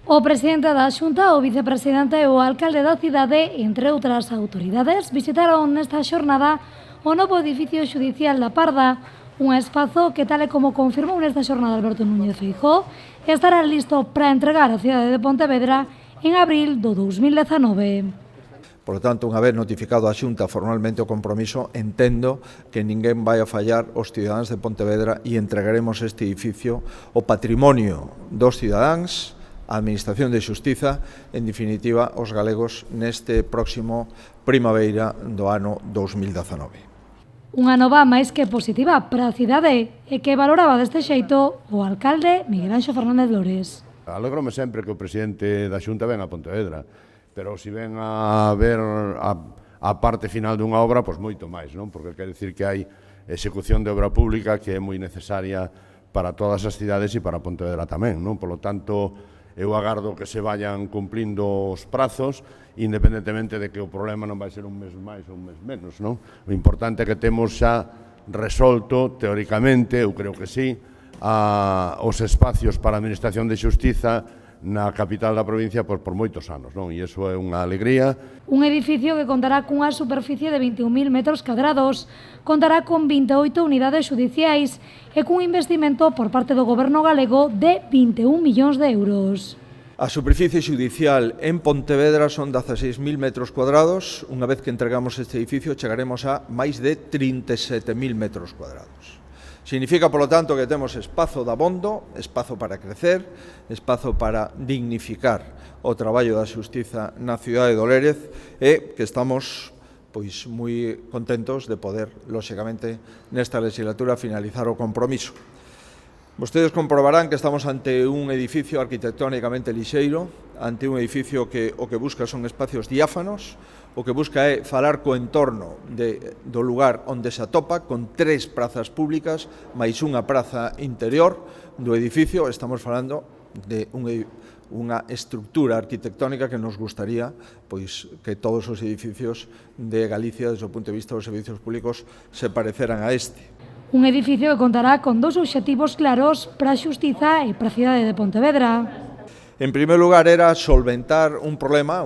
O presidente da Xunta, o vicepresidente e o alcalde da cidade, entre outras autoridades, visitaron nesta xornada o novo edificio xudicial da Parda, un espazo que, tal e como confirmou nesta xornada Alberto Núñez Feijóo, estará listo para entregar a cidade de Pontevedra en abril do 2019. Por lo tanto, unha vez notificado a Xunta formalmente o compromiso, entendo que ninguén vai a fallar os cidadáns de Pontevedra e entregaremos este edificio o patrimonio dos cidadáns, a Administración de Xustiza, en definitiva, os galegos neste próximo primavera do ano 2019. Unha nova máis que positiva para a cidade e que valoraba deste xeito o alcalde Miguel Anxo Fernández Lores. Alégrome sempre que o presidente da Xunta ven a Pontevedra, pero se ven a ver a parte final dunha obra, pois moito máis, non? Porque quer dicir que hai execución de obra pública que é moi necesaria para todas as cidades e para Pontevedra tamén, non? Por lo tanto, eu agardo que se vayan cumplindo os prazos, independentemente de que o problema non vai ser un mes máis ou un mes menos, non? O importante é que temos xa resolto, teóricamente, eu creo que sí, os espacios para a Administración de Xustiza na capital da provincia por moitos anos, non? E iso é unha alegría. Un edificio que contará cunha superficie de 21.000 metros cadrados, contará con 28 unidades xudiciais e cun investimento por parte do Goberno galego de 21 millóns de euros. A superficie xudicial en Pontevedra son 16.000 metros cuadrados. Unha vez que entregamos este edificio, chegaremos a máis de 37.000 metros cuadrados. Significa, por lo tanto, que temos espazo dabondo, espazo para crecer, espazo para dignificar o traballo da xustiza na cidade de Lérez e que estamos pois moi contentos de poder, lóxicamente, nesta legislatura finalizar o compromiso. Vostedes comprobarán que estamos ante un edificio arquitectónicamente lixeiro, ante un edificio que o que busca son espacios diáfanos, o que busca é falar co entorno do lugar onde se atopa, con 3 prazas públicas, máis unha praza interior do edificio. Estamos falando de unha estructura arquitectónica que nos gustaría pois que todos os edificios de Galicia, desde o punto de vista dos servicios públicos, se pareceran a este. Un edificio que contará con 2 obxectivos claros para a xustiza e para a cidade de Pontevedra. En primer lugar, era solventar un problema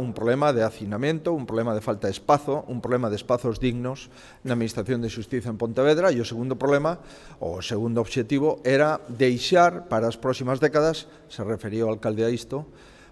de hacinamento, un problema de falta de espazo, un problema de espazos dignos na Administración de Xustiza en Pontevedra, e o segundo problema, o segundo obxectivo, era deixar para as próximas décadas, se refería o alcalde a isto,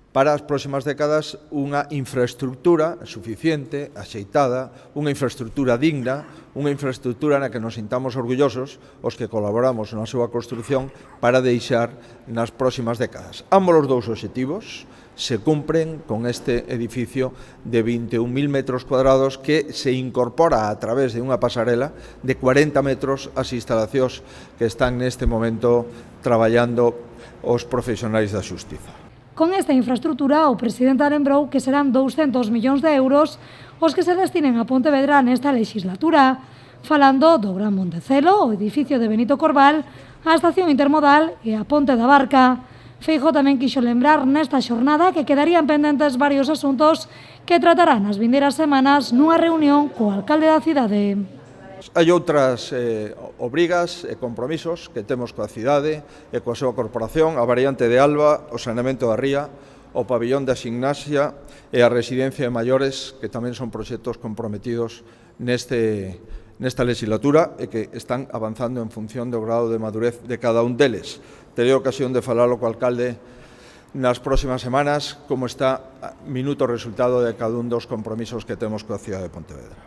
para as próximas décadas unha infraestructura suficiente, axeitada, unha infraestructura digna, unha infraestructura na que nos sintamos orgullosos os que colaboramos na súa construción para deixar nas próximas décadas. Ambos os dous obxectivos se cumpren con este edificio de 21.000 metros cuadrados que se incorpora a través de unha pasarela de 40 metros ás instalacións que están neste momento traballando os profesionais da xustiza. Con esta infraestructura, o presidente lembrou que serán 200 millóns de euros os que se destinen a Pontevedra nesta legislatura, falando do Gran Montecelo, o edificio de Benito Corval, a estación intermodal e a Ponte da Barca. Feijóo tamén quixo lembrar nesta xornada que quedarían pendentes varios asuntos que tratarán nas vindeiras semanas nunha reunión co alcalde da cidade. Hai outras obrigas e compromisos que temos coa cidade e coa súa corporación, a variante de Alba, o saneamento da ría, o pabillón da Ximnasia e a residencia de maiores, que tamén son proxectos comprometidos nesta legislatura e que están avanzando en función do grado de madurez de cada un deles. Terei ocasión de falalo co alcalde nas próximas semanas como está minuto resultado de cada un dos compromisos que temos coa cidade de Pontevedra.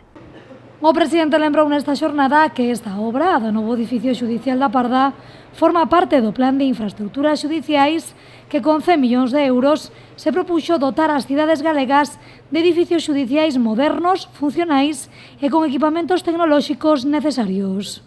O presidente lembrou nesta xornada que esta obra do novo edificio xudicial da Parda forma parte do plan de infraestructuras xudiciais que con 100 millóns de euros se propuxo dotar as cidades galegas de edificios xudiciais modernos, funcionais e con equipamentos tecnolóxicos necesarios.